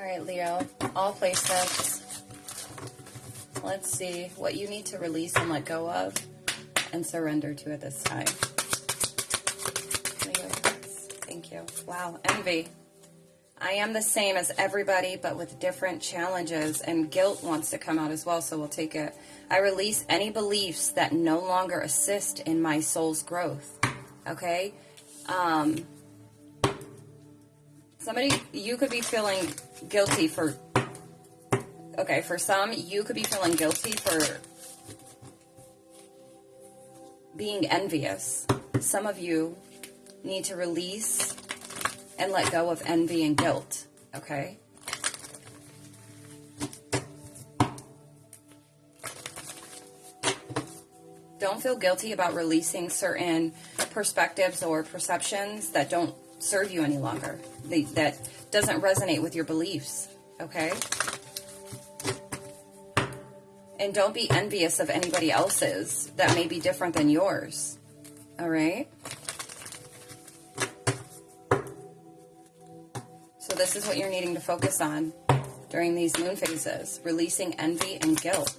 All right, Leo, all placements. Let's see what you need to release and let go of and surrender to at this time. Leo, thank you. Wow, envy. I am the same as everybody, but with different challenges, and guilt wants to come out as well, so we'll take it. I release any beliefs that no longer assist in my soul's growth. Okay? Somebody, you could be feeling guilty for, okay, for some, you could be feeling guilty for being envious. Some of you need to release and let go of envy and guilt, okay? Don't feel guilty about releasing certain perspectives or perceptions that don't serve you any longer, that doesn't resonate with your beliefs, okay? And don't be envious of anybody else's that may be different than yours, all right? So this is what you're needing to focus on during these moon phases, releasing envy and guilt.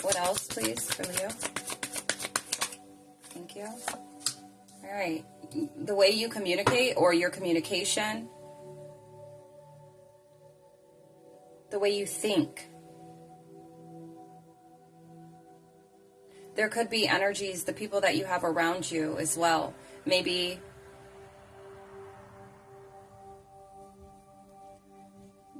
What else, please, for Leo? Thank you. All right. The way you communicate or your communication, the way you think. There could be energies, the people that you have around you as well. Maybe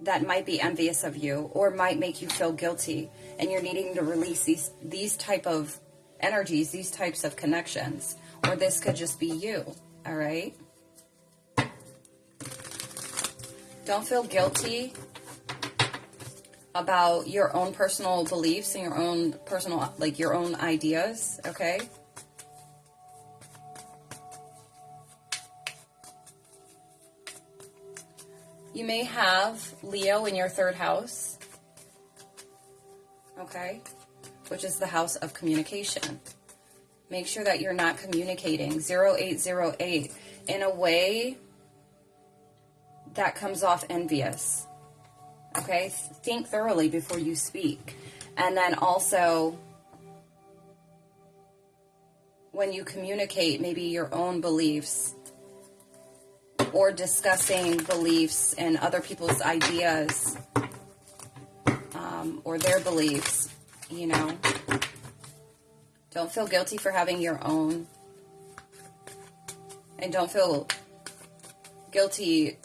that might be envious of you or might make you feel guilty, and you're needing to release these type of energies, these types of connections, or this could just be you, all right? Don't feel guilty about your own personal beliefs and your own personal, like your own ideas, okay? You may have Leo in your third house, okay, which is the house of communication. Make sure that you're not communicating 0808 in a way that comes off envious, okay? Think thoroughly before you speak. And then also, when you communicate maybe your own beliefs, or discussing beliefs and other people's ideas, or their beliefs, you know. Don't feel guilty for having your own. And don't feel guilty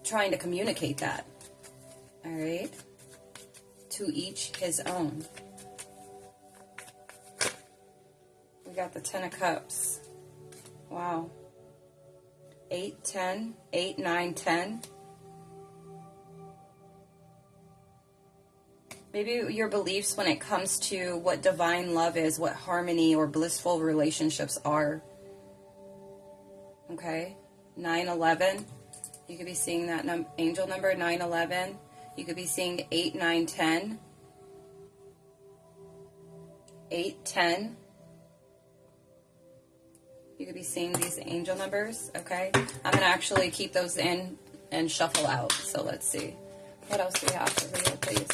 trying to communicate that. All right? To each his own. We got the 10 of Cups. Wow. 8, 10, 8, 9, 10. Maybe your beliefs when it comes to what divine love is, what harmony or blissful relationships are. Okay? 9, 11. You could be seeing that angel number, 9, 11. You could be seeing 8, 9, 10. 8, 10. You could be seeing these angel numbers, okay? I'm going to actually keep those in and shuffle out. So let's see. What else do we have for Leo, please?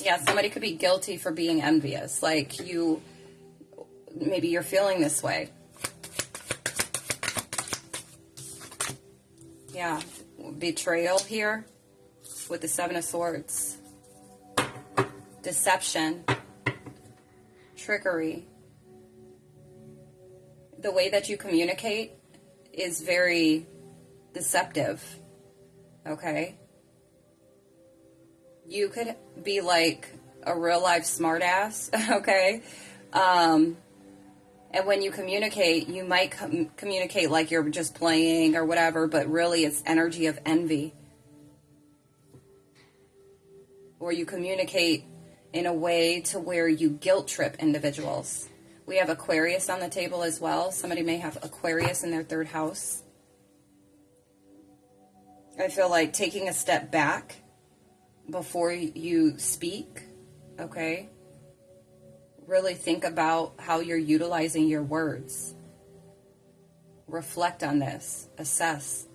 Yeah, somebody could be guilty for being envious. Like maybe you're feeling this way. Yeah, betrayal here with the 7 of Swords. Deception. Trickery. The way that you communicate is very deceptive, okay? You could be like a real life smartass, okay? And when you communicate, you might communicate like you're just playing or whatever, but really it's energy of envy. Or you communicate in a way to where you guilt trip individuals. We have Aquarius on the table as well. Somebody may have Aquarius in their third house. I feel like taking a step back before you speak, okay? Really think about how you're utilizing your words. Reflect on this. Assess.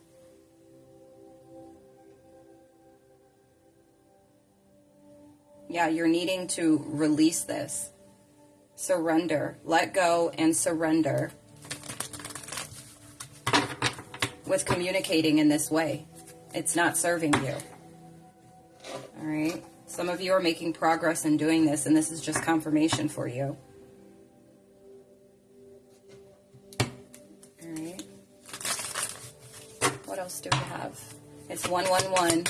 Yeah, you're needing to release this. Surrender. Let go and surrender with communicating in this way. It's not serving you. All right? Some of you are making progress in doing this, and this is just confirmation for you. All right. What else do we have? It's 111.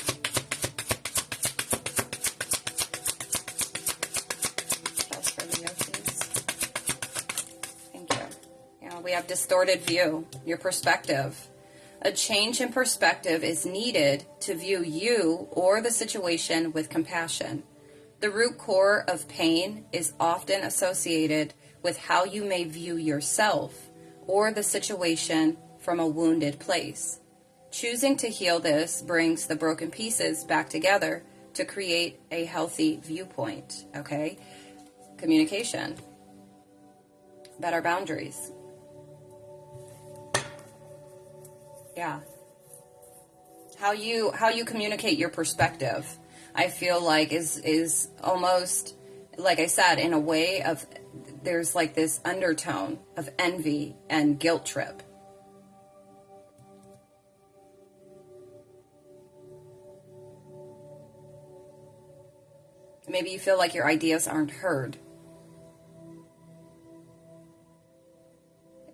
That's for the Yoshis. Thank you. Yeah, we have distorted view. Your perspective. A change in perspective is needed to view you or the situation with compassion. The root core of pain is often associated with how you may view yourself or the situation from a wounded place. Choosing to heal this brings the broken pieces back together to create a healthy viewpoint, okay? Communication. Better boundaries. Yeah. How you communicate your perspective, I feel like is almost, like I said, in a way of, there's like this undertone of envy and guilt trip. Maybe you feel like your ideas aren't heard.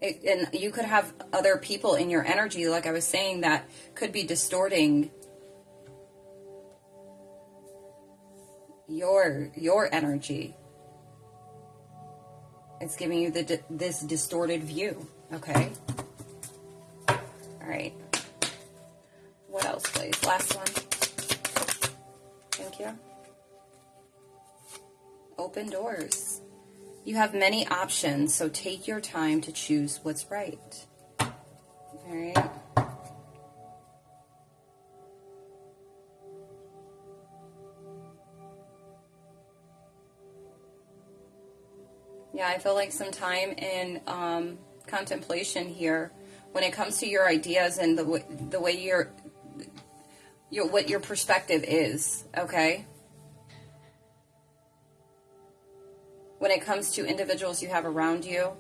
And you could have other people in your energy, like I was saying, that could be distorting your energy. It's giving you this distorted view. Okay. All right. What else, please? Last one. Thank you. Open doors. You have many options, so take your time to choose what's right. All right. Yeah, I feel like some time in contemplation here when it comes to your ideas and the way your what your perspective is, okay? When it comes to individuals you have around you,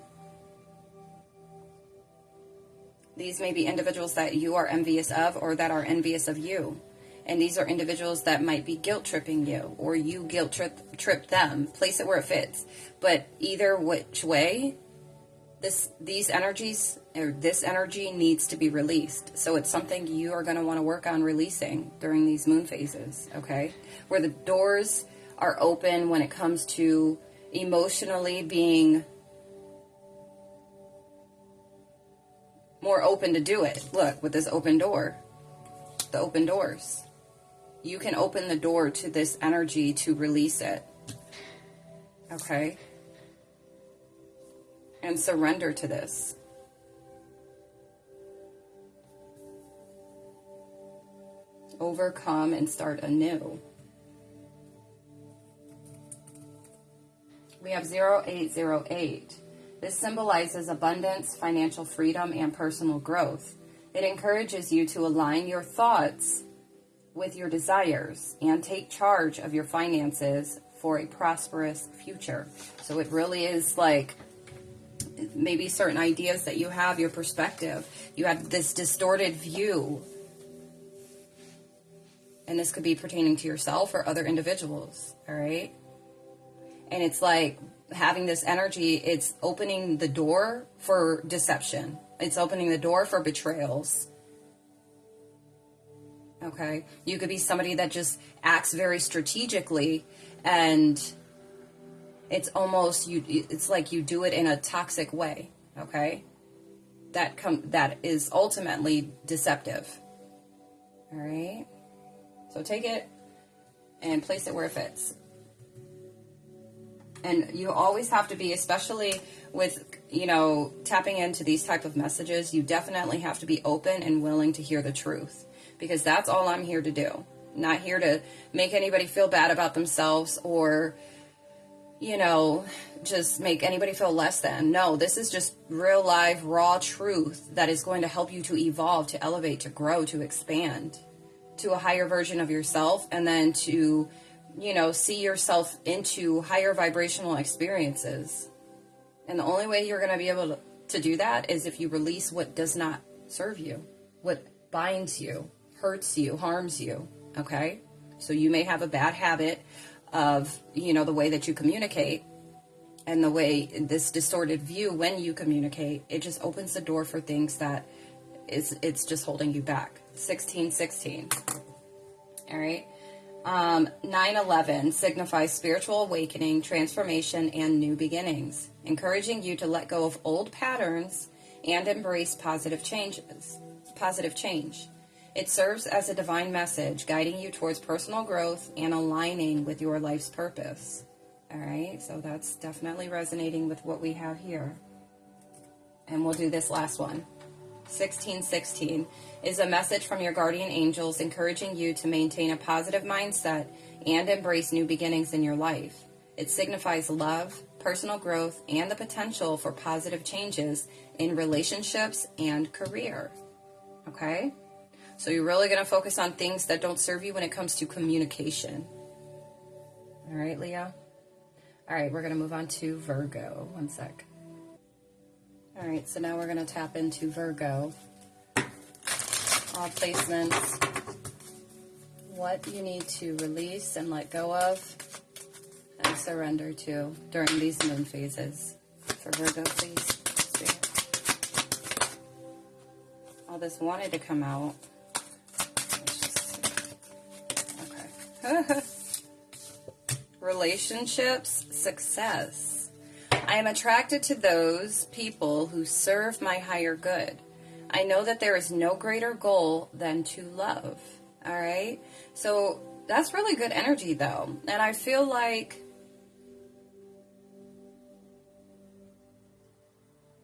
these may be individuals that you are envious of or that are envious of you. And these are individuals that might be guilt tripping you, or you guilt trip them. Place it where it fits. But either which way, these energies, or this energy needs to be released. So it's something you are going to want to work on releasing during these moon phases, okay? Where the doors are open when it comes to emotionally being more open to do it. Look, with this open door, the open doors. You can open the door to this energy to release it. Okay? And surrender to this. Overcome and start anew. We have 0808. This symbolizes abundance, financial freedom, and personal growth. It encourages you to align your thoughts with your desires and take charge of your finances for a prosperous future. So it really is like maybe certain ideas that you have, your perspective. You have this distorted view. And this could be pertaining to yourself or other individuals, all right? And it's like having this energy, it's opening the door for deception. It's opening the door for betrayals. Okay? You could be somebody that just acts very strategically, and it's almost, it's like you do it in a toxic way. Okay? That is ultimately deceptive. All right? So take it and place it where it fits. And you always have to be, especially with, tapping into these type of messages, you definitely have to be open and willing to hear the truth. Because that's all I'm here to do. Not here to make anybody feel bad about themselves or you know, just make anybody feel less than. No, this is just real live, raw truth that is going to help you to evolve, to elevate, to grow, to expand to a higher version of yourself, and then to, you know, see yourself into higher vibrational experiences. And the only way you're going to be able to do that is if you release what does not serve you, what binds you, hurts you, harms you, okay? So you may have a bad habit of, you know, the way that you communicate and the way this distorted view when you communicate. It just opens the door for things that it's just holding you back. 1616. All right. 911 signifies spiritual awakening, transformation, and new beginnings, encouraging you to let go of old patterns and embrace positive change. It serves as a divine message, guiding you towards personal growth and aligning with your life's purpose. All right, so that's definitely resonating with what we have here. And we'll do this last one. 1616 is a message from your guardian angels encouraging you to maintain a positive mindset and embrace new beginnings in your life. It signifies love, personal growth, and the potential for positive changes in relationships and career. Okay? So you're really going to focus on things that don't serve you when it comes to communication. All right, Leo? All right, we're going to move on to Virgo. One sec. All right, so now we're going to tap into Virgo. All placements. What you need to release and let go of and surrender to during these moon phases. For Virgo, please. All this wanted to come out. Okay. Relationships, success. I am attracted to those people who serve my higher good. I know that there is no greater goal than to love. All right? So that's really good energy, though. And I feel like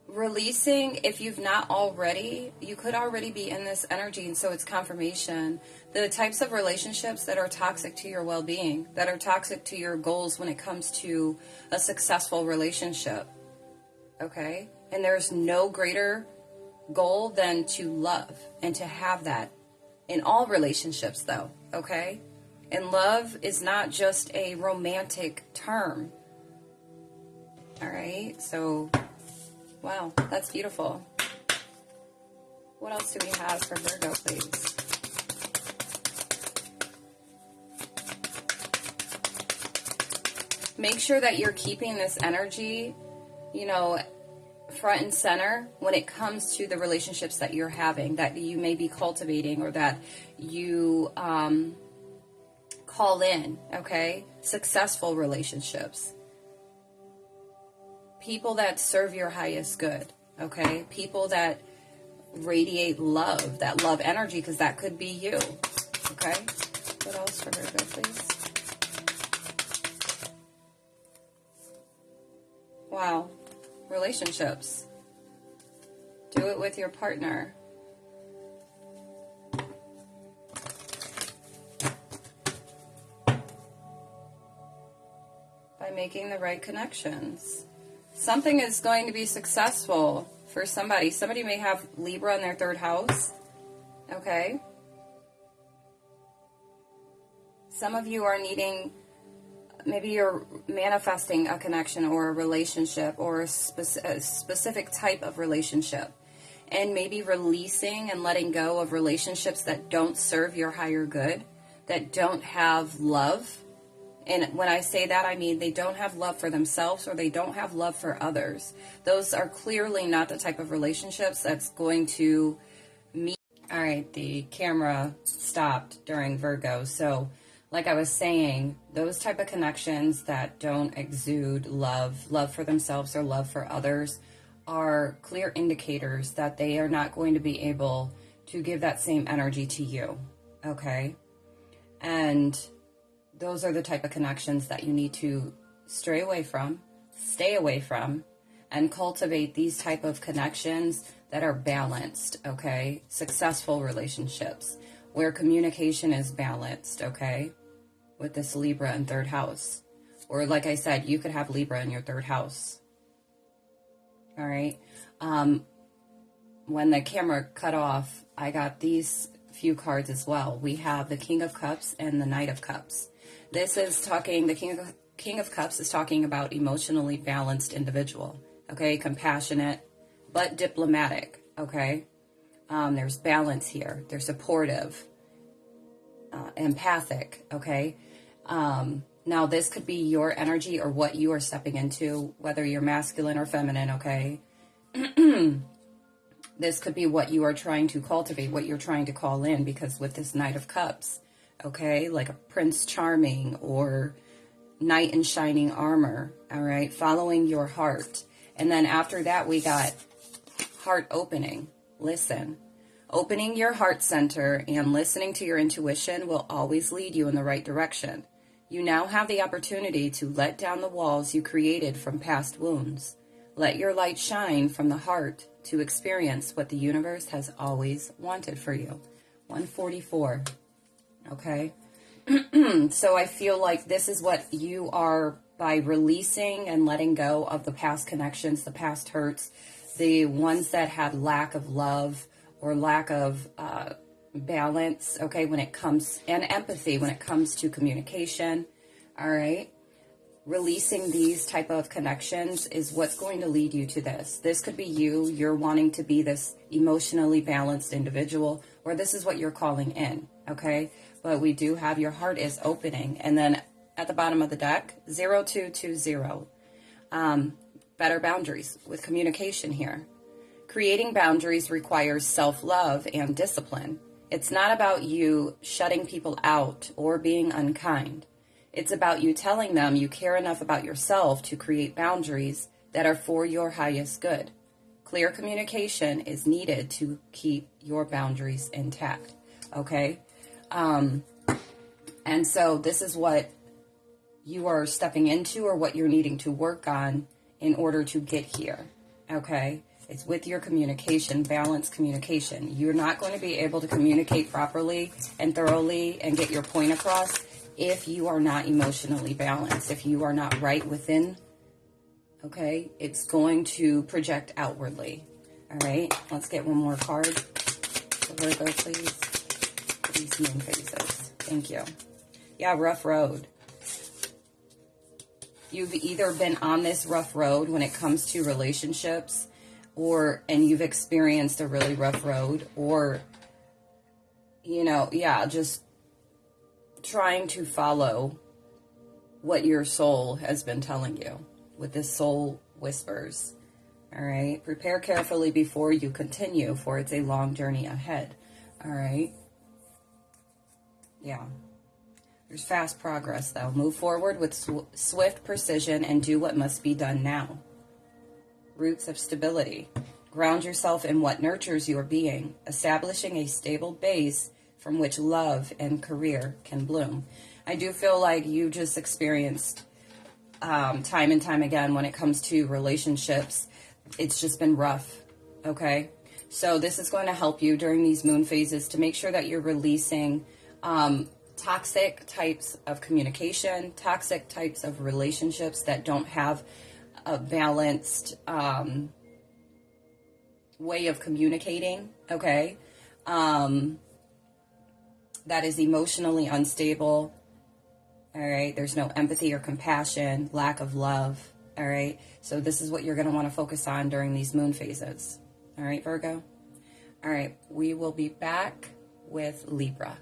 releasing, if you've not already, you could already be in this energy, and so it's confirmation. The types of relationships that are toxic to your well-being, that are toxic to your goals when it comes to a successful relationship, okay? And there's no greater goal than to love and to have that in all relationships, though, okay? And love is not just a romantic term, all right? So wow, that's beautiful. What else do we have for Virgo, please? Make sure that you're keeping this energy, you know, front and center when it comes to the relationships that you're having, that you may be cultivating, or that you call in, okay? Successful relationships. People that serve your highest good, okay? People that radiate love, that love energy, because that could be you, okay? What else for Virgo, please? Wow. Relationships. Do it with your partner. By making the right connections. Something is going to be successful for somebody. Somebody may have Libra in their third house. Okay. Some of you are needing, maybe you're manifesting a connection or a relationship or a specific type of relationship. And maybe releasing and letting go of relationships that don't serve your higher good, that don't have love. And when I say that, I mean they don't have love for themselves, or they don't have love for others. Those are clearly not the type of relationships that's going to meet. All right, the camera stopped during Virgo. So like I was saying, those type of connections that don't exude love for themselves or love for others, are clear indicators that they are not going to be able to give that same energy to you. Okay? And those are the type of connections that you need to stay away from, and cultivate these type of connections that are balanced, okay? Successful relationships where communication is balanced, okay? With this Libra in third house, Or like I said, you could have Libra in your 3rd house. All right. When the camera cut off, I got these few cards as well. We have the King of Cups and the Knight of Cups. This is talking, the King of Cups is talking about emotionally balanced individual. Okay, compassionate, but diplomatic. Okay, there's balance here. They're supportive, empathic. Okay. Now, this could be your energy or what you are stepping into, whether you're masculine or feminine, okay? This could be what you are trying to cultivate, what you're trying to call in, because with this Knight of Cups, okay, like a Prince Charming or Knight in Shining Armor, all right, following your heart. And then after that, we got heart opening. Listen. Opening your heart center and listening to your intuition will always lead you in the right direction. You now have the opportunity to let down the walls you created from past wounds. Let your light shine from the heart to experience what the universe has always wanted for you. 144. Okay? So I feel like this is what you are, by releasing and letting go of the past connections, the past hurts, the ones that had lack of love or lack of balance, okay, when it comes, and empathy when it comes to communication, all right? Releasing these type of connections is what's going to lead you to this. This could be you're wanting to be this emotionally balanced individual, or this is what you're calling in, okay? But we do have your heart is opening. And then at the bottom of the deck, 0220. Better boundaries with communication here. Creating boundaries requires self-love and discipline. It's not about you shutting people out or being unkind. It's about you telling them you care enough about yourself to create boundaries that are for your highest good. Clear communication is needed to keep your boundaries intact, okay? And so this is what you are stepping into, or what you're needing to work on in order to get here, okay? It's with your communication, balanced communication. You're not going to be able to communicate properly and thoroughly and get your point across if you are not emotionally balanced, if you are not right within, okay? It's going to project outwardly, all right? Let's get one more card. So Virgo, please. For these moon phases. Thank you. Yeah, rough road. You've either been on this rough road when it comes to relationships, and you've experienced a really rough road, or, you know, yeah, just trying to follow what your soul has been telling you with this soul whispers. All right. Prepare carefully before you continue, for it's a long journey ahead. All right. Yeah. There's fast progress, though. Move forward with swift precision and do what must be done now. Roots of stability. Ground yourself in what nurtures your being, establishing a stable base from which love and career can bloom. I do feel like you just experienced time and time again when it comes to relationships. It's just been rough, okay? So this is going to help you during these moon phases to make sure that you're releasing toxic types of communication, toxic types of relationships that don't have a balanced way of communicating, okay? That is emotionally unstable, all right? There's no empathy or compassion, lack of love, all right? So this is what you're going to want to focus on during these moon phases, all right, Virgo? All right, we will be back with Libra.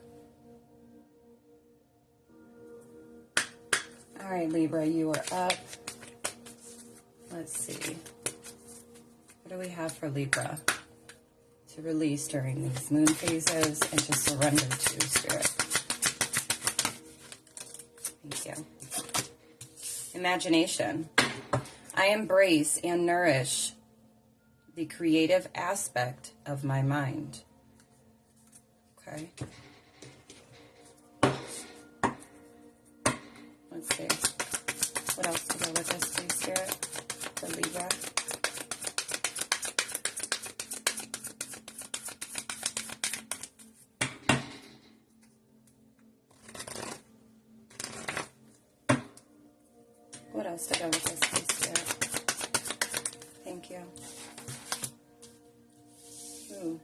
All right, Libra, you are up. Let's see. What do we have for Libra to release during these moon phases and to surrender to, Spirit? Thank you. Imagination. I embrace and nourish the creative aspect of my mind. Okay. Let's see. What else to go with this, please, Spirit, for Libra? has to go with this, please, Spirit? Thank you. Ooh.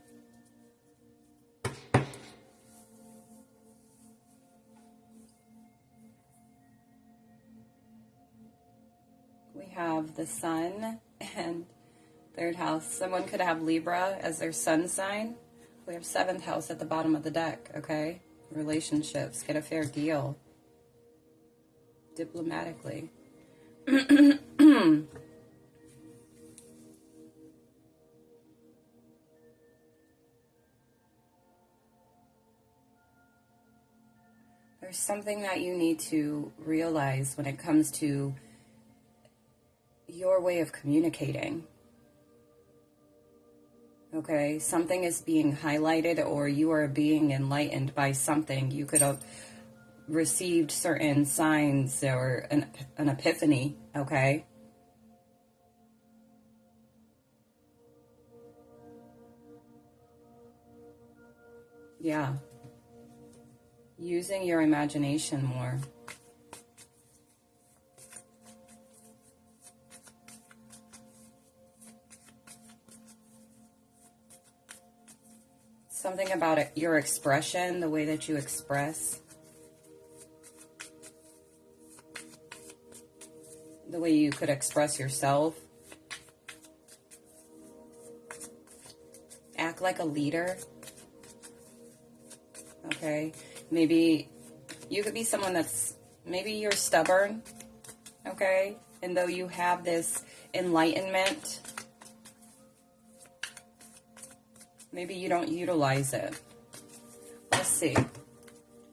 We have the sun and 3rd house. Someone could have Libra as their sun sign. We have 7th house at the bottom of the deck, okay? Relationships, get a fair deal. Diplomatically. There's something that you need to realize when it comes to your way of communicating. Okay, something is being highlighted, or you are being enlightened by something. You could have received certain signs or an epiphany, okay? Yeah. Using your imagination more. Something about it, your expression, the way that you express. The way you could express yourself. Act like a leader. Okay. Maybe you could be someone that's, maybe you're stubborn. Okay. And though you have this enlightenment, maybe you don't utilize it. Let's see.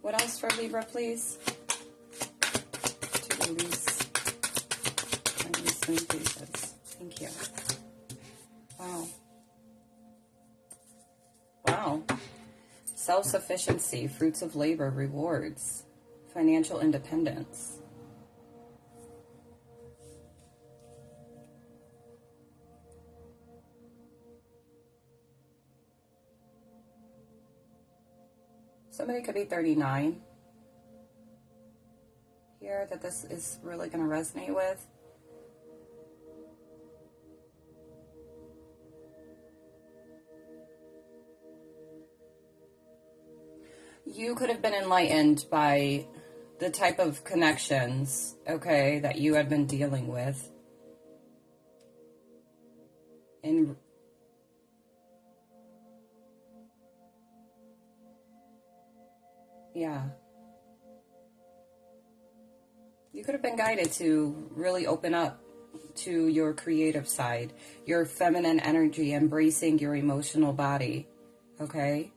What else for Libra, please? To release. Thank you. Wow. Wow. Self-sufficiency, fruits of labor, rewards, financial independence. Somebody could be 39 here that this is really going to resonate with. You could have been enlightened by the type of connections, okay, that you had been dealing with. And yeah. You could have been guided to really open up to your creative side, your feminine energy, embracing your emotional body, okay?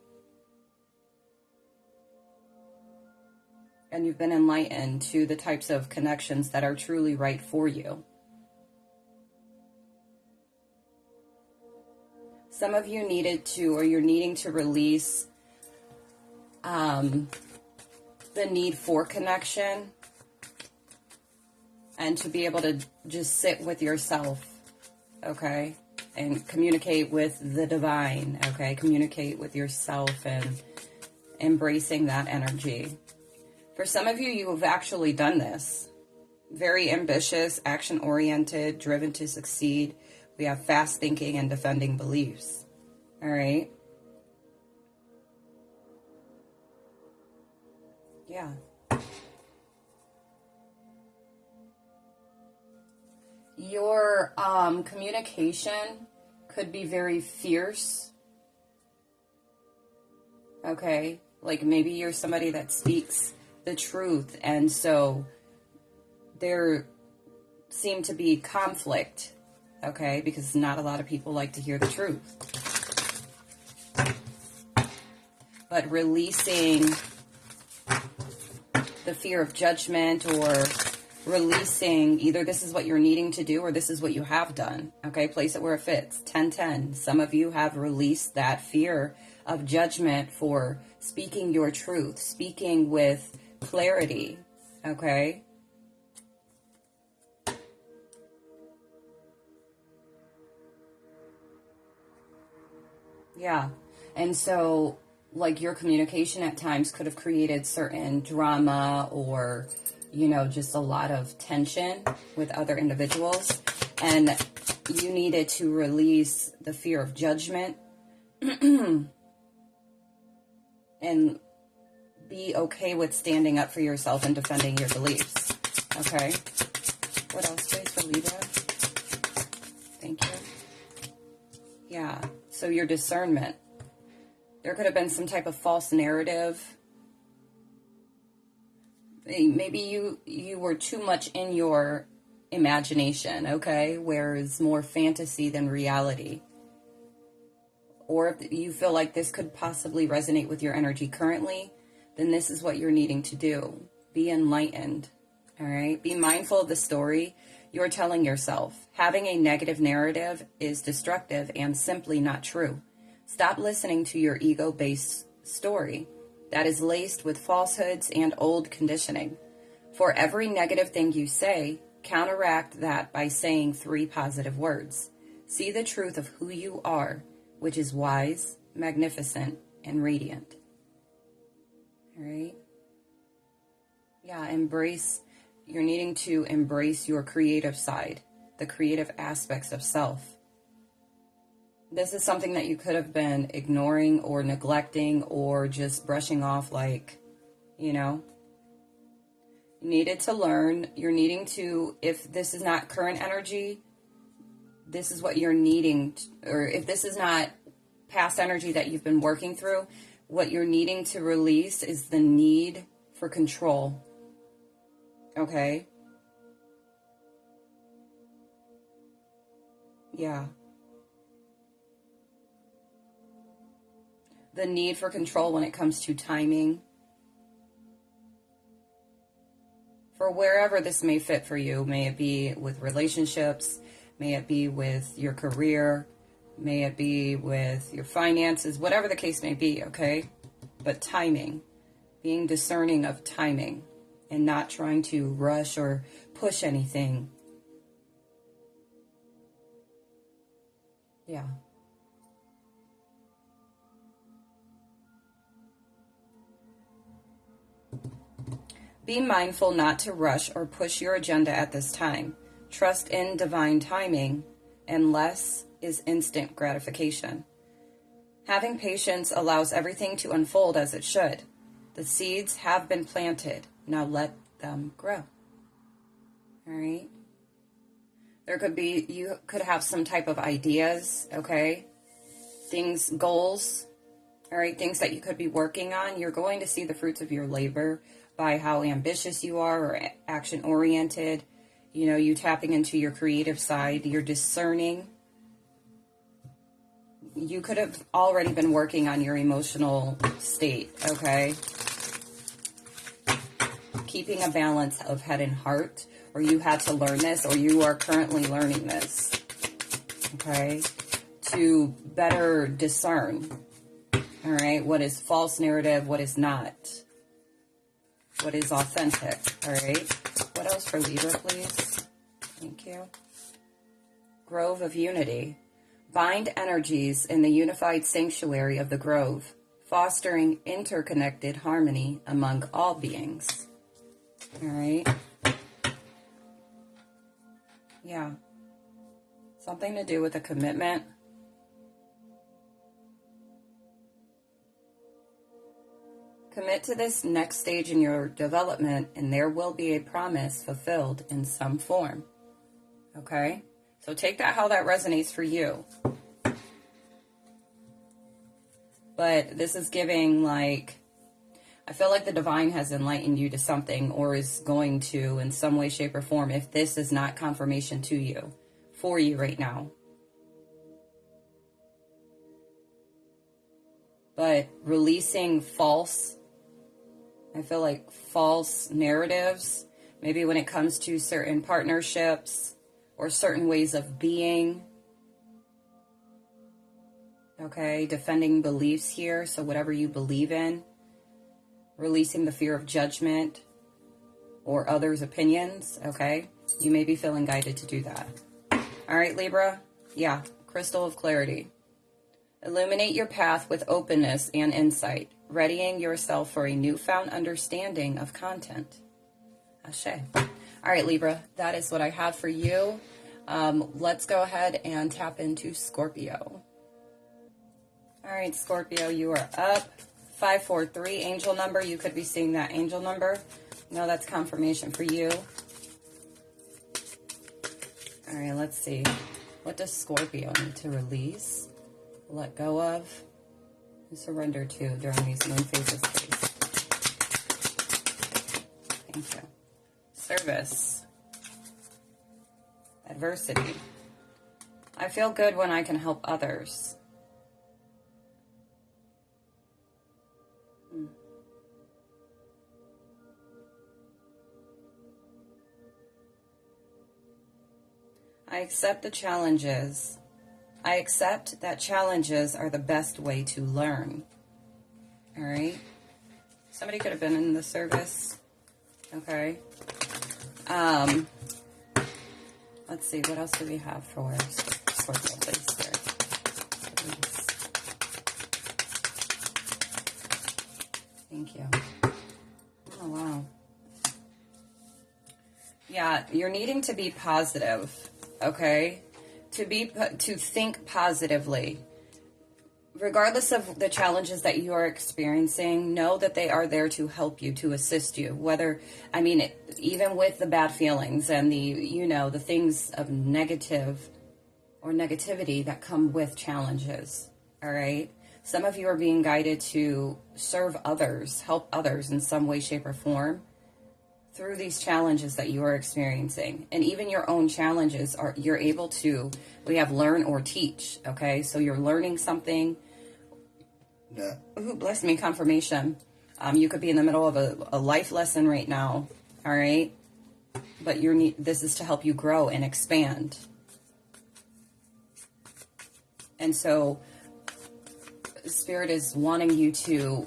And you've been enlightened to the types of connections that are truly right for you. Some of you needed to, or you're needing to release the need for connection and to be able to just sit with yourself, okay? And communicate with the divine, okay? Communicate with yourself and embracing that energy. For some of you, you have actually done this. Very ambitious, action-oriented, driven to succeed. We have fast thinking and defending beliefs. All right? Yeah. Your communication could be very fierce. Okay? Like maybe you're somebody that speaks the truth, and so there seem to be conflict, okay, because not a lot of people like to hear the truth. But releasing the fear of judgment, or releasing either this is what you're needing to do or this is what you have done, okay, place it where it fits. 10-10. Some of you have released that fear of judgment for speaking your truth, speaking with clarity, okay? Yeah. And so, like, your communication at times could have created certain drama or you know, just a lot of tension with other individuals, and you needed to release the fear of judgment and be okay with standing up for yourself and defending your beliefs. Okay. What else, please, for Libra? Thank you. Yeah. So your discernment. There could have been some type of false narrative. Maybe you were too much in your imagination, okay? Where it's more fantasy than reality. Or if you feel like this could possibly resonate with your energy currently, then this is what you're needing to do. Be enlightened, all right? Be mindful of the story you're telling yourself. Having a negative narrative is destructive and simply not true. Stop listening to your ego-based story that is laced with falsehoods and old conditioning. For every negative thing you say, counteract that by saying 3 positive words. See the truth of who you are, which is wise, magnificent, and radiant. All right? Yeah, you're needing to embrace your creative side, the creative aspects of self. This is something that you could have been ignoring or neglecting or just brushing off, like, you know. You needed to learn. You're needing to, if this is not current energy, this is what you're needing, or if this is not past energy that you've been working through, what you're needing to release is the need for control. Okay? Yeah. The need for control when it comes to timing. For wherever this may fit for you, may it be with relationships, may it be with your career, may it be with your finances, whatever the case may be, okay? But timing, being discerning of timing and not trying to rush or push anything. Yeah. Be mindful not to rush or push your agenda at this time. Trust in divine timing, and less is instant gratification. Having patience allows everything to unfold as it should. The seeds have been planted. Now let them grow. All right? You could have some type of ideas, okay? Things, goals, all right? Things that you could be working on. You're going to see the fruits of your labor by how ambitious you are or action-oriented. You know, you tapping into your creative side, you're discerning. You could have already been working on your emotional state, okay? Keeping a balance of head and heart, or you had to learn this, or you are currently learning this, okay? To better discern, all right? What is false narrative, what is not? What is authentic, all right? What else for Libra, please? Thank you. Grove of Unity. Bind energies in the unified sanctuary of the grove, fostering interconnected harmony among all beings. All right? Yeah. Something to do with a commitment. Commit to this next stage in your development, and there will be a promise fulfilled in some form. Okay? So take that how that resonates for you. But this is giving, like, I feel like the divine has enlightened you to something, or is going to in some way, shape, or form, if this is not confirmation to you, for you right now. But releasing I feel like false narratives, maybe when it comes to certain partnerships or certain ways of being. Okay, defending beliefs here, so whatever you believe in. Releasing the fear of judgment or others' opinions, okay? You may be feeling guided to do that. All right, Libra? Yeah, crystal of clarity. Illuminate your path with openness and insight, readying yourself for a newfound understanding of content. Ashe. All right, Libra, that is what I have for you. Let's go ahead and tap into Scorpio. All right, Scorpio, you are up. 543, angel number. You could be seeing that angel number. No, that's confirmation for you. All right, let's see. What does Scorpio need to release, let go of, and surrender to during these moon phases, please? Thank you. Service. Adversity. I feel good when I can help others. I accept the challenges. I accept that challenges are the best way to learn. All right. Somebody could have been in the service. Okay. Let's see. What else do we have for Scorpio, please? Thank you. Oh, wow. Yeah, you're needing to be positive. Okay, to think positively, regardless of the challenges that you are experiencing. Know that they are there to help you, to assist you. Even with the bad feelings and the things of negative or negativity that come with challenges. All right, some of you are being guided to serve others, help others in some way, shape, or form through these challenges that you are experiencing. And even your own challenges you're able to, we have learn or teach, okay? So you're learning something. Ooh, bless me, confirmation. You could be in the middle of a life lesson right now, all right? But this is to help you grow and expand. And so Spirit is wanting you to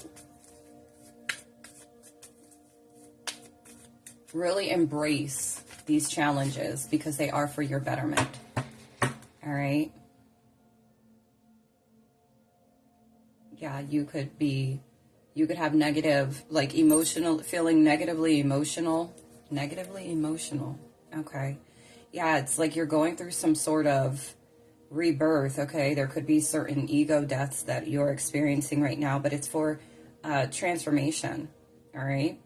really embrace these challenges because they are for your betterment. All right. Yeah, you could have negative, like feeling negatively emotional. Okay. Yeah, it's like you're going through some sort of rebirth. Okay. There could be certain ego deaths that you're experiencing right now, but it's for transformation. All right.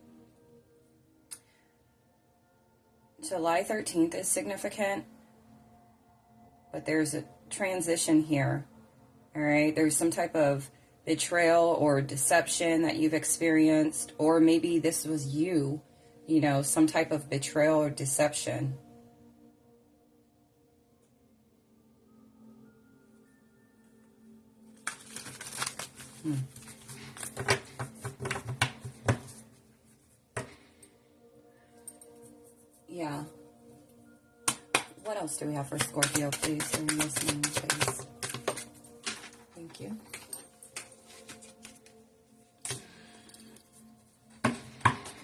July 13th is significant, but there's a transition here, all right? There's some type of betrayal or deception that you've experienced, or maybe this was you, some type of betrayal or deception. Yeah. What else do we have for Scorpio, please? Please. Thank you.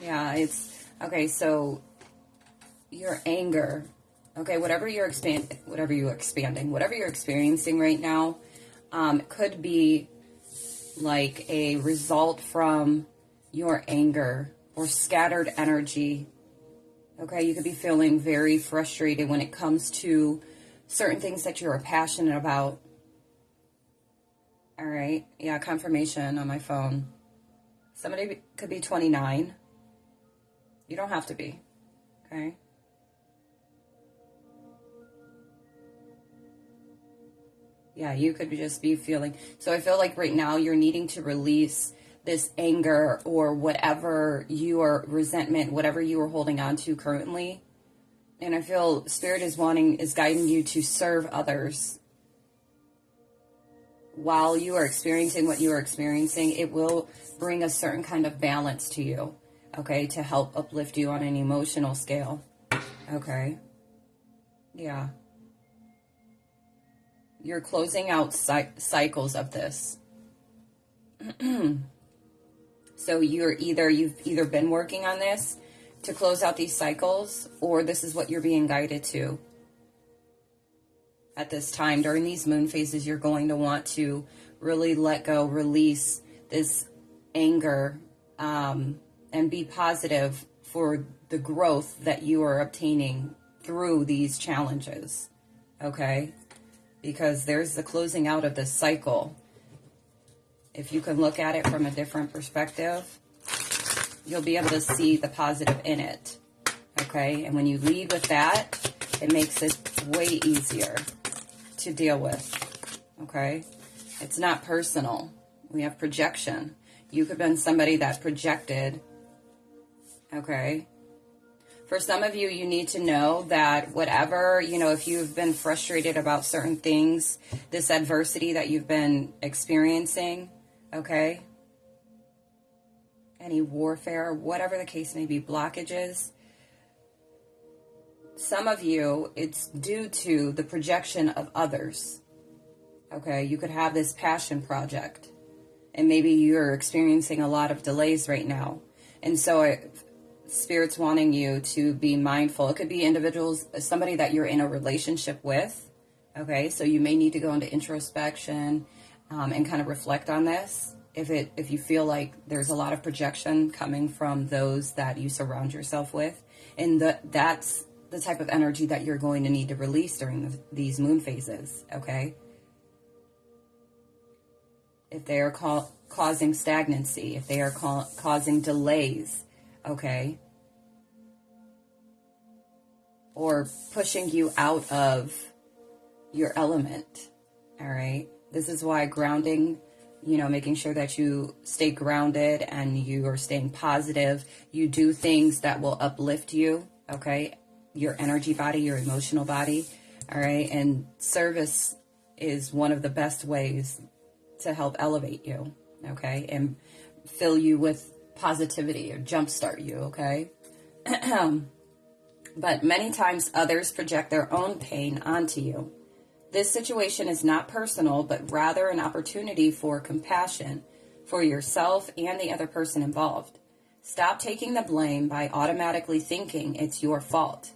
Yeah, it's okay. So your anger, okay, whatever you're experiencing right now, could be like a result from your anger or scattered energy. Okay, you could be feeling very frustrated when it comes to certain things that you're passionate about. All right. Yeah, confirmation on my phone. Somebody could be 29. You don't have to be. Okay. Yeah, you could just be feeling. So I feel like right now you're needing to release this anger or whatever resentment, whatever you are holding on to currently. And I feel Spirit is guiding you to serve others. While you are experiencing what you are experiencing, it will bring a certain kind of balance to you, okay, to help uplift you on an emotional scale, okay? Yeah. You're closing out cycles of this. So you've either been working on this to close out these cycles, or this is what you're being guided to. At this time, during these moon phases, you're going to want to really let go, release this anger, and be positive for the growth that you are obtaining through these challenges, okay? Because there's the closing out of this cycle. If you can look at it from a different perspective, you'll be able to see the positive in it, okay? And when you lead with that, it makes it way easier to deal with, okay? It's not personal. We have projection. You could have been somebody that projected, okay? For some of you, you need to know that whatever, if you've been frustrated about certain things, this adversity that you've been experiencing, okay? Any warfare, whatever the case may be, blockages. Some of you, it's due to the projection of others, okay? You could have this passion project, and maybe you're experiencing a lot of delays right now. And so Spirit's wanting you to be mindful. It could be individuals, somebody that you're in a relationship with, okay? So you may need to go into introspection and kind of reflect on this. If you feel like there's a lot of projection coming from those that you surround yourself with, and that's the type of energy that you're going to need to release during these moon phases, okay? If they are causing stagnancy, if they are causing delays, okay, or pushing you out of your element, all right? This is why grounding, making sure that you stay grounded and you are staying positive. You do things that will uplift you, okay? Your energy body, your emotional body, all right? And service is one of the best ways to help elevate you, okay? And fill you with positivity or jumpstart you, okay? But many times others project their own pain onto you. This situation is not personal, but rather an opportunity for compassion for yourself and the other person involved. Stop taking the blame by automatically thinking it's your fault.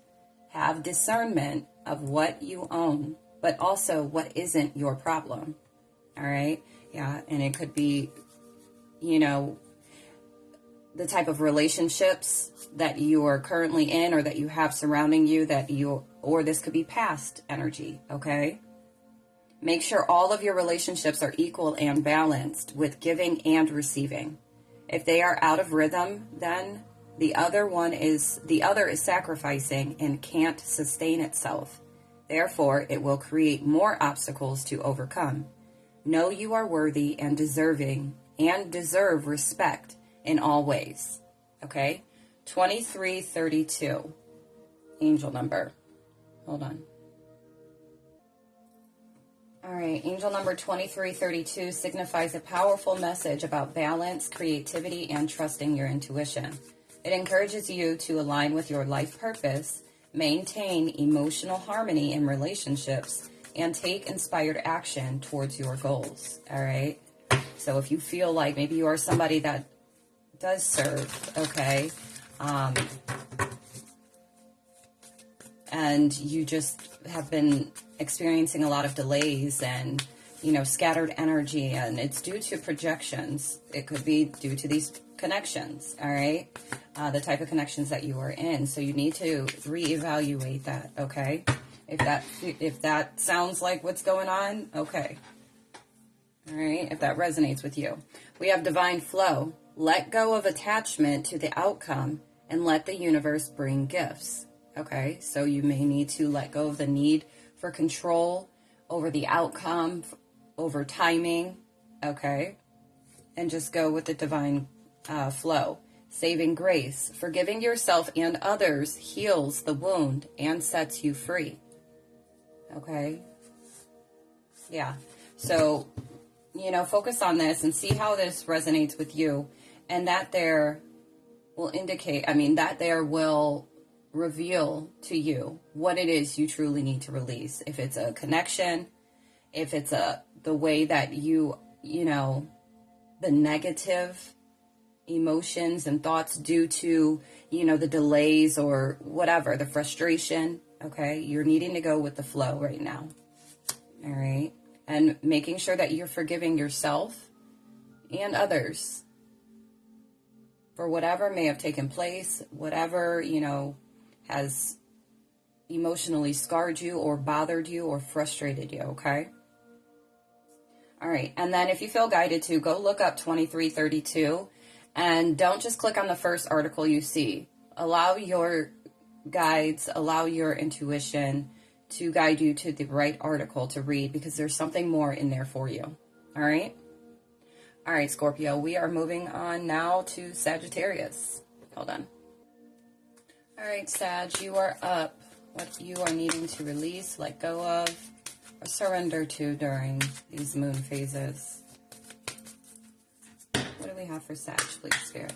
Have discernment of what you own, but also what isn't your problem. All right? Yeah, and it could be, the type of relationships that you are currently in or that you have surrounding you, or this could be past energy, okay? Make sure all of your relationships are equal and balanced with giving and receiving. If they are out of rhythm, then the other is sacrificing and can't sustain itself. Therefore, it will create more obstacles to overcome. Know you are worthy and deserving and deserve respect in all ways. Okay? 2332. Angel number. Hold on. All right. Angel number 2332 signifies a powerful message about balance, creativity, and trusting your intuition. It encourages you to align with your life purpose, maintain emotional harmony in relationships, and take inspired action towards your goals. All right? So if you feel like maybe you are somebody that does serve, okay, and you just have been experiencing a lot of delays and, scattered energy, and it's due to projections. It could be due to these connections, all right, the type of connections that you are in. So you need to reevaluate that, okay? If that sounds like what's going on, okay. All right, if that resonates with you. We have divine flow. Let go of attachment to the outcome and let the universe bring gifts. Okay, so you may need to let go of the need for control over the outcome, over timing, okay? And just go with the divine flow. Saving grace. Forgiving yourself and others heals the wound and sets you free. Okay? Yeah. So, focus on this and see how this resonates with you. And that there will will reveal to you what it is you truly need to release. If it's a connection, if it's the way that you the negative emotions and thoughts due to, the delays or whatever, the frustration, okay? You're needing to go with the flow right now, all right? And making sure that you're forgiving yourself and others. for whatever may have taken place, whatever, you know, has emotionally scarred you or bothered you or frustrated you, okay? All right, and then if you feel guided to, go look up 2332, and don't just click on the first article you see. Allow your guides, allow your intuition to guide you to the right article to read, because there's something more in there for you, all right? All right, Scorpio, we are moving on now to Sagittarius. Hold on. All right, Sag, you are up. What you are needing to release, let go of, or surrender to during these moon phases. What do we have for Sag, please, Spirit?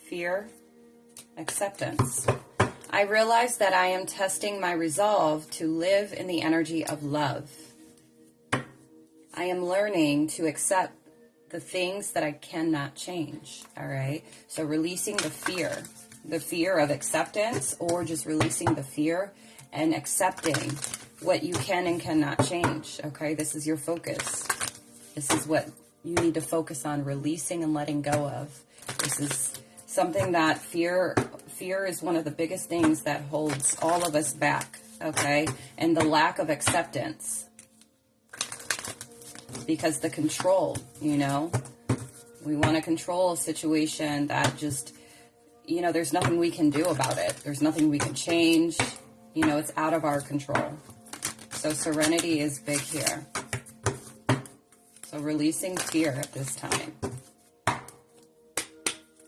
Fear, acceptance. I realize that I am testing my resolve to live in the energy of love. I am learning to accept the things that I cannot change, all right? So releasing the fear of acceptance, or just releasing the fear and accepting what you can and cannot change, okay? This is your focus. This is what you need to focus on, releasing and letting go of. This is something that fear is one of the biggest things that holds all of us back, okay? And the lack of acceptance. Because the control, you know, we want to control a situation that just, you know, there's nothing we can do about it. There's nothing we can change. You know, it's out of our control. So serenity is big here. So releasing fear at this time.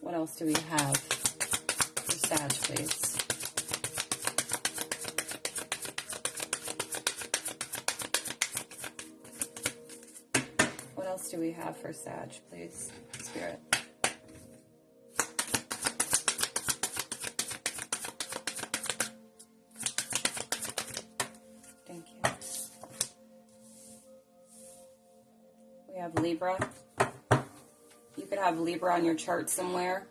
What else do we have for Sag, please? What else do we have for Sag, please, Spirit? Thank you. We have Libra. You could have Libra on your chart somewhere.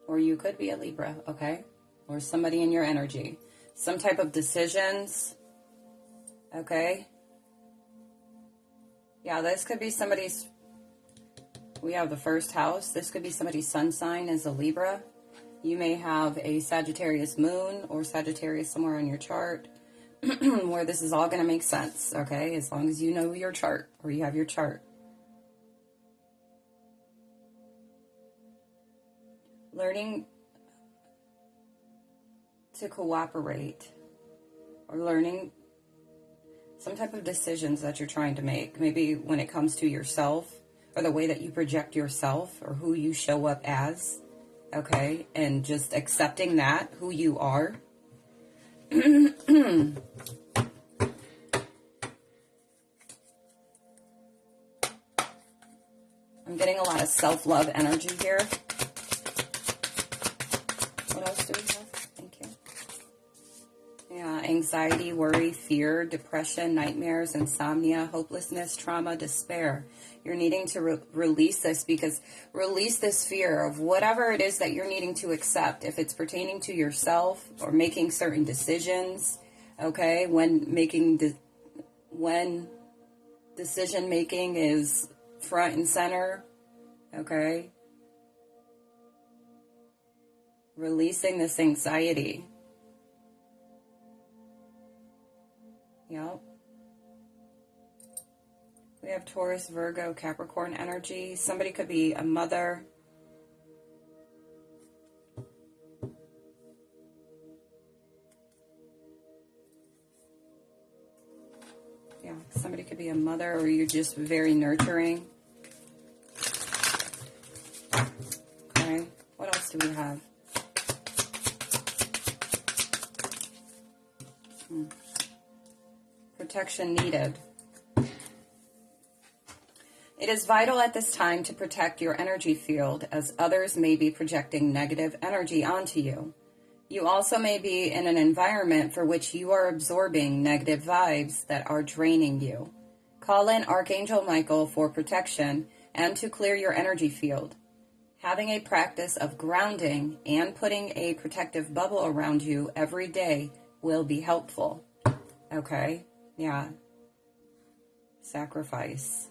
Or you could be a Libra, okay? Or somebody in your energy. Some type of decisions, okay? Yeah, this could be somebody's, we have the first house. This could be somebody's sun sign as a Libra. You may have a Sagittarius moon or Sagittarius somewhere on your chart where this is all going to make sense, okay? As long as you know your chart or you have your chart. Learning to cooperate, or learning some type of decisions that you're trying to make. Maybe when it comes to yourself, or the way that you project yourself, or who you show up as, okay? And just accepting that, who you are. I'm getting a lot of self-love energy here. What else do we have? Thank you. Yeah, anxiety, worry, fear, depression, nightmares, insomnia, hopelessness, trauma, despair. You're needing to release this, because release this fear of whatever it is that you're needing to accept. If it's pertaining to yourself or making certain decisions, okay? When decision making is front and center, okay? Releasing this anxiety. Yep. We have Taurus, Virgo, Capricorn energy. Somebody could be a mother. Yeah, somebody could be a mother, or you're just very nurturing. Okay, what else do we have? Protection needed. It is vital at this time to protect your energy field, as others may be projecting negative energy onto you. You also may be in an environment for which you are absorbing negative vibes that are draining you. Call in Archangel Michael for protection and to clear your energy field. Having a practice of grounding and putting a protective bubble around you every day will be helpful. Okay? Yeah. Sacrifice.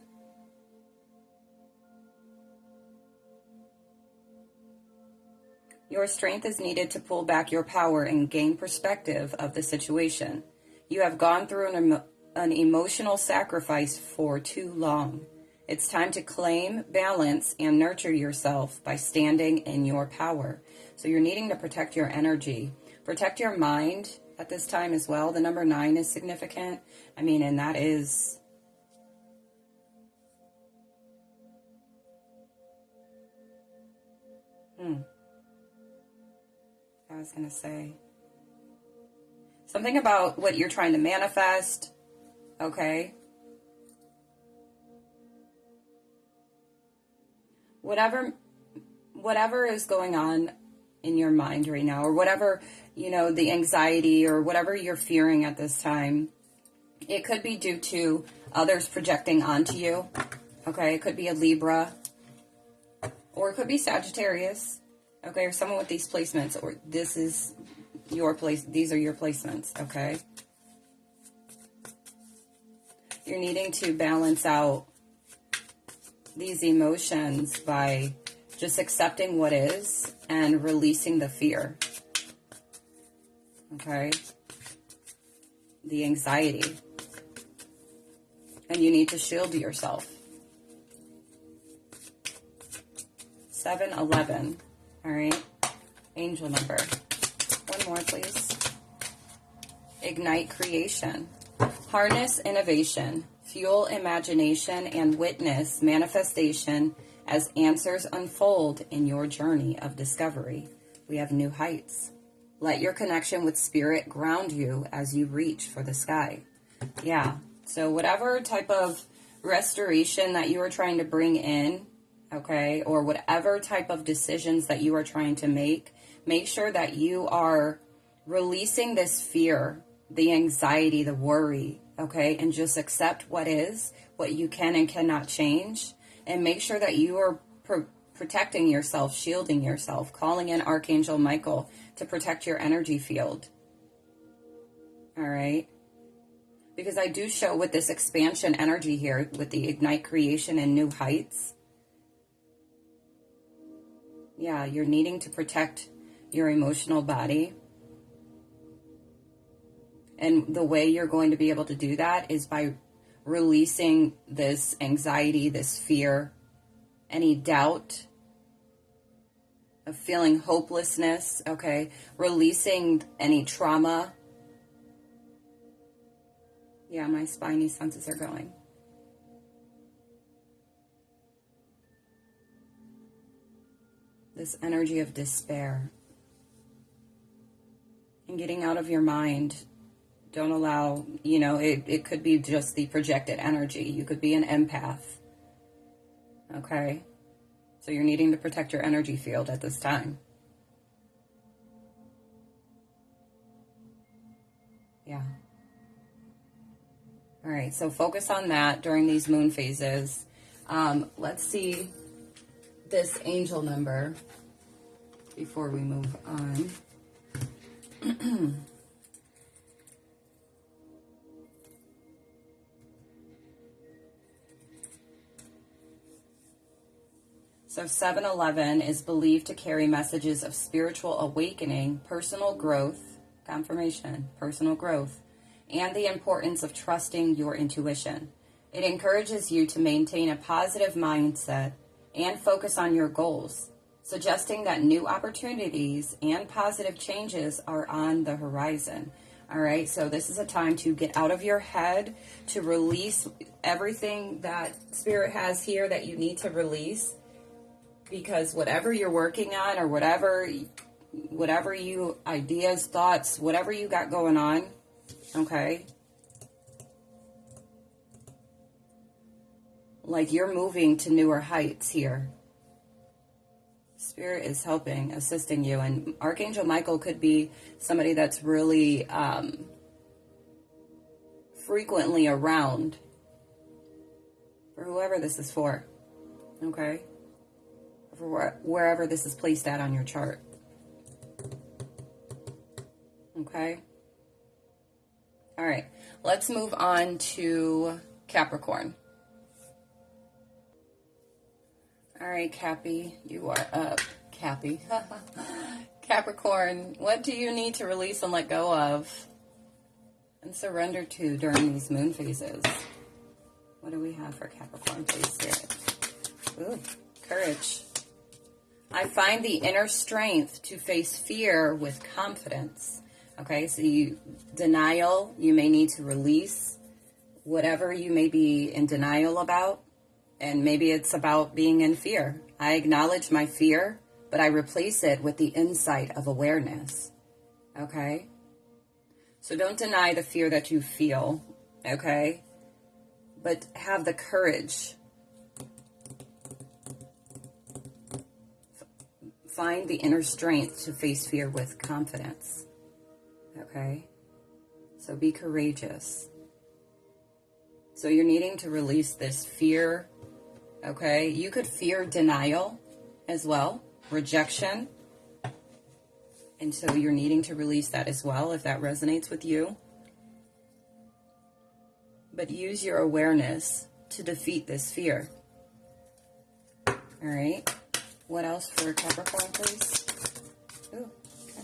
Your strength is needed to pull back your power and gain perspective of the situation. You have gone through an emotional sacrifice for too long. It's time to claim balance and nurture yourself by standing in your power. So you're needing to protect your energy. Protect your mind at this time as well. The number 9 is significant. I mean, and that is... I was going to say something about what you're trying to manifest. Okay. Whatever is going on in your mind right now, or whatever, the anxiety or whatever you're fearing at this time, it could be due to others projecting onto you. Okay. It could be a Libra, or it could be Sagittarius. Okay, or someone with these placements, or this is your place. These are your placements, okay? You're needing to balance out these emotions by just accepting what is and releasing the fear, okay? The anxiety. And you need to shield yourself. 7-11. All right, angel number. One more, please. Ignite creation. Harness innovation. Fuel imagination and witness manifestation as answers unfold in your journey of discovery. We have new heights. Let your connection with spirit ground you as you reach for the sky. Yeah, so whatever type of restoration that you are trying to bring in, okay, or whatever type of decisions that you are trying to make sure that you are releasing this fear, the anxiety, the worry, okay, and just accept what is, what you can and cannot change, and make sure that you are protecting yourself, shielding yourself, calling in Archangel Michael to protect your energy field. All right? Because I do show with this expansion energy here, with the Ignite Creation and New Heights, yeah, you're needing to protect your emotional body. And the way you're going to be able to do that is by releasing this anxiety, this fear, any doubt, of feeling hopelessness, okay? Releasing any trauma. Yeah, my spidey senses are going. This energy of despair. And getting out of your mind. Don't allow, it could be just the projected energy. You could be an empath. Okay? So you're needing to protect your energy field at this time. Yeah. All right, so focus on that during these moon phases. Let's see this angel number before we move on. So 7-11 is believed to carry messages of spiritual awakening, personal growth, confirmation, personal growth, and the importance of trusting your intuition. It encourages you to maintain a positive mindset and focus on your goals, suggesting that new opportunities and positive changes are on the horizon. All right, so this is a time to get out of your head, to release everything that Spirit has here that you need to release, because whatever you're working on, or whatever you, ideas, thoughts, whatever you got going on, okay, like you're moving to newer heights here. Spirit is helping, assisting you. And Archangel Michael could be somebody that's really frequently around for whoever this is for. Okay? For wherever this is placed at on your chart. Okay? All right. Let's move on to Capricorn. All right, Cappy, you are up. Cappy. Capricorn, what do you need to release and let go of and surrender to during these moon phases? What do we have for Capricorn, please, Spirit? Ooh, courage. I find the inner strength to face fear with confidence. Okay, so denial, you may need to release whatever you may be in denial about. And maybe it's about being in fear. I acknowledge my fear, but I replace it with the insight of awareness. Okay? So don't deny the fear that you feel. Okay? But have the courage. Find the inner strength to face fear with confidence. Okay? So be courageous. So you're needing to release this fear. Okay, you could fear denial as well, rejection. And so you're needing to release that as well if that resonates with you. But use your awareness to defeat this fear. All right, what else for Capricorn, please? Ooh, okay.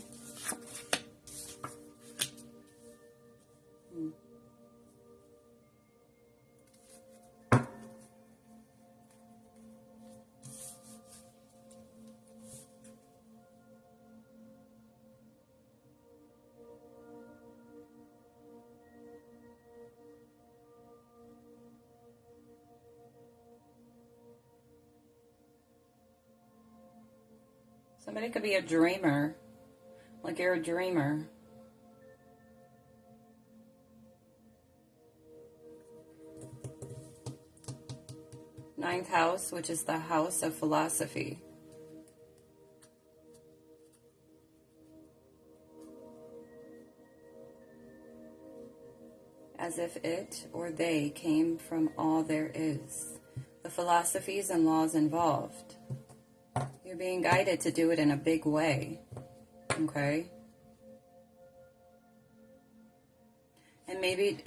Somebody could be a dreamer, like you're a dreamer. Ninth house, which is the house of philosophy. As if it or they came from all there is. The philosophies and laws involved. You're being guided to do it in a big way, okay? And maybe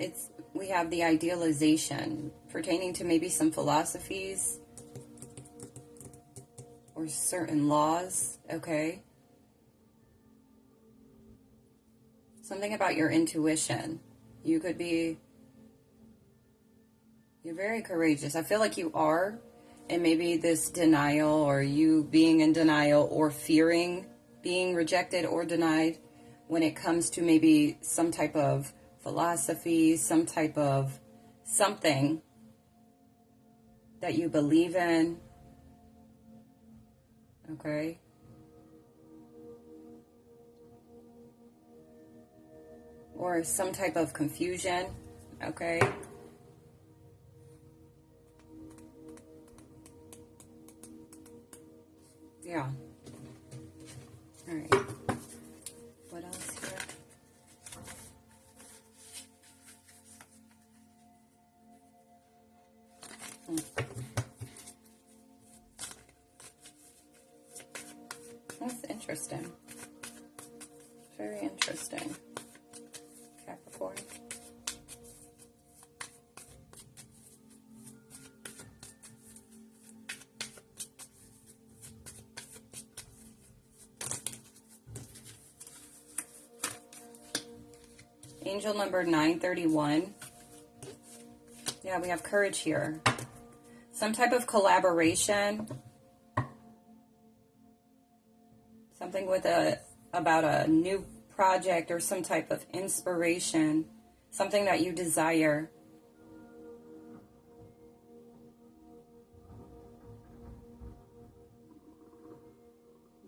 we have the idealization pertaining to maybe some philosophies or certain laws, okay? Something about your intuition. You're very courageous. I feel like you are. And maybe this denial, or you being in denial, or fearing being rejected or denied when it comes to maybe some type of philosophy, some type of something that you believe in. Okay? Or some type of confusion. Okay? Yeah. All right. What else here? That's interesting. Very interesting. Capricorn. Angel number 931. Yeah, we have courage here. Some type of collaboration. Something with about a new project or some type of inspiration. Something that you desire.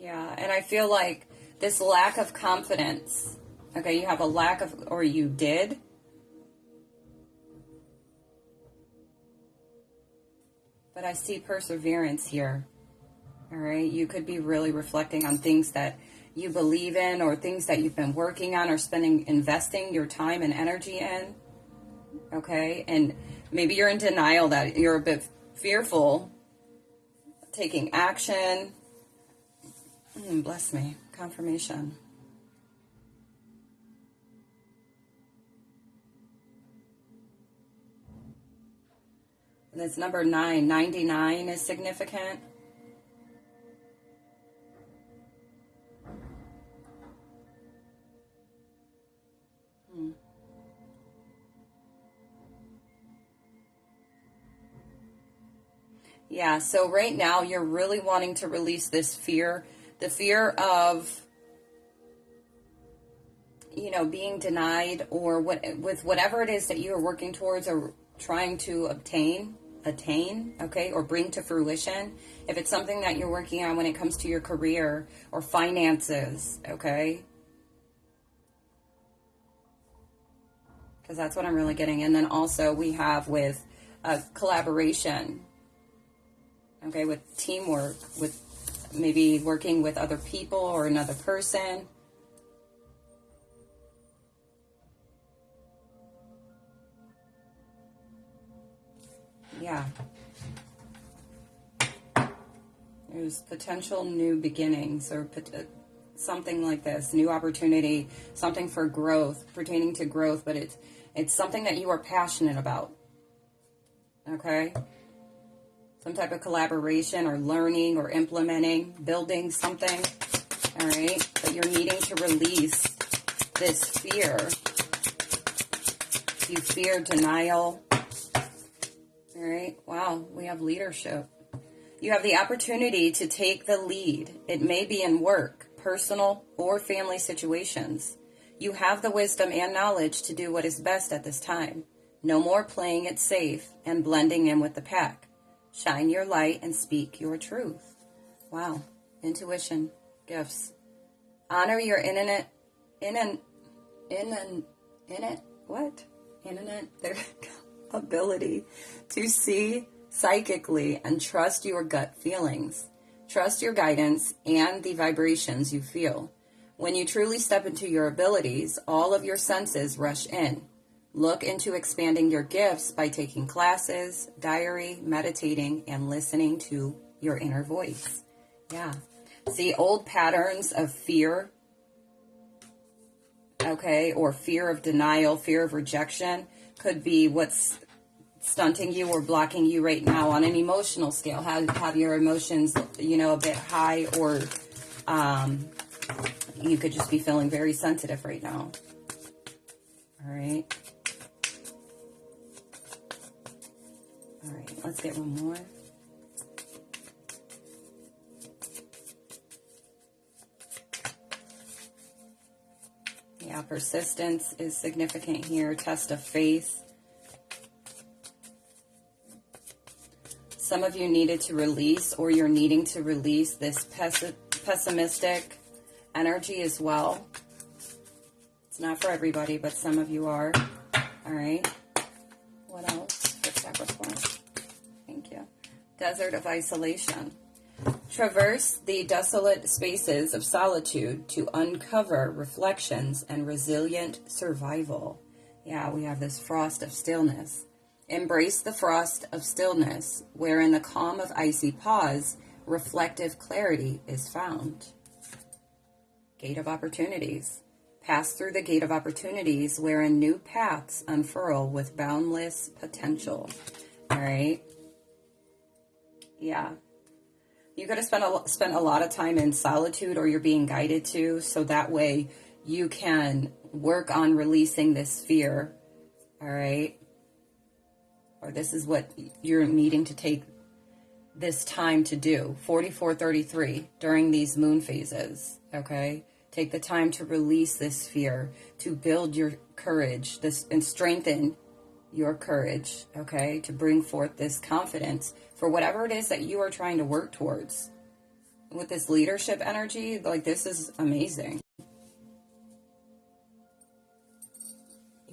Yeah, and I feel like this lack of confidence. Okay, you have a lack of, or you did. But I see perseverance here. All right, you could be really reflecting on things that you believe in, or things that you've been working on, or investing your time and energy in. Okay, and maybe you're in denial, that you're a bit fearful, taking action. Bless me, confirmation. This number 9, 99 is significant. Yeah, so right now you're really wanting to release this fear, the fear of, you know, being denied, or with whatever it is that you are working towards or trying to attain, okay, or bring to fruition. If it's something that you're working on when it comes to your career or finances, okay, because that's what I'm really getting. And then also we have with collaboration, okay, with teamwork, with maybe working with other people or another person. Yeah. There's potential new beginnings or something like this, new opportunity, something for growth, pertaining to growth, but it's something that you are passionate about. Okay? Some type of collaboration or learning or implementing, building something. All right? But you're needing to release this fear. You fear denial. All right. Wow. We have leadership. You have the opportunity to take the lead. It may be in work, personal, or family situations. You have the wisdom and knowledge to do what is best at this time. No more playing it safe and blending in with the pack. Shine your light and speak your truth. Wow. Intuition. Gifts. Honor your internet. Ability to see psychically and trust your gut feelings. Trust your guidance and the vibrations you feel. When you truly step into your abilities, all of your senses rush in. Look into expanding your gifts by taking classes, diary, meditating, and listening to your inner voice. Yeah. See, old patterns of fear, okay, or fear of denial, fear of rejection, could be what's stunting you or blocking you right now on an emotional scale. Have your emotions, you know, a bit high, or you could just be feeling very sensitive right now. All right. All right, let's get one more. Yeah, persistence is significant here. Test of faith. Some of you needed to release, or you're needing to release this pessimistic energy as well. It's not for everybody, but some of you are. All right. What else for Capricorn? Thank you. Desert of isolation. Traverse the desolate spaces of solitude to uncover reflections and resilient survival. Yeah, we have this frost of stillness. Embrace the frost of stillness, where in the calm of icy pause, reflective clarity is found. Gate of opportunities. Pass through the gate of opportunities, wherein new paths unfurl with boundless potential. All right. Yeah. You could have spent a lot of time in solitude, or you're being guided to, so that way you can work on releasing this fear. All right. Or this is what you're needing to take this time to do. 4433 during these moon phases. Okay. Take the time to release this fear, to build your courage, and strengthen your courage, okay, to bring forth this confidence for whatever it is that you are trying to work towards. With this leadership energy, like, this is amazing.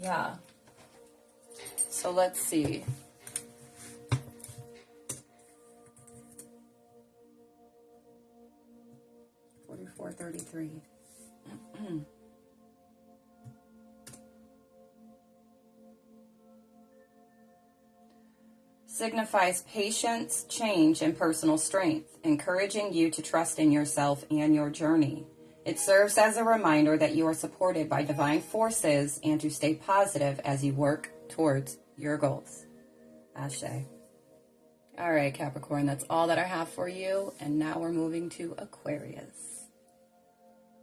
Yeah. So let's see. $44.33. Signifies patience, change, and personal strength, encouraging you to trust in yourself and your journey. It serves as a reminder that you are supported by divine forces and to stay positive as you work towards your goals. Ashe. All right, Capricorn, that's all that I have for you. And now we're moving to Aquarius.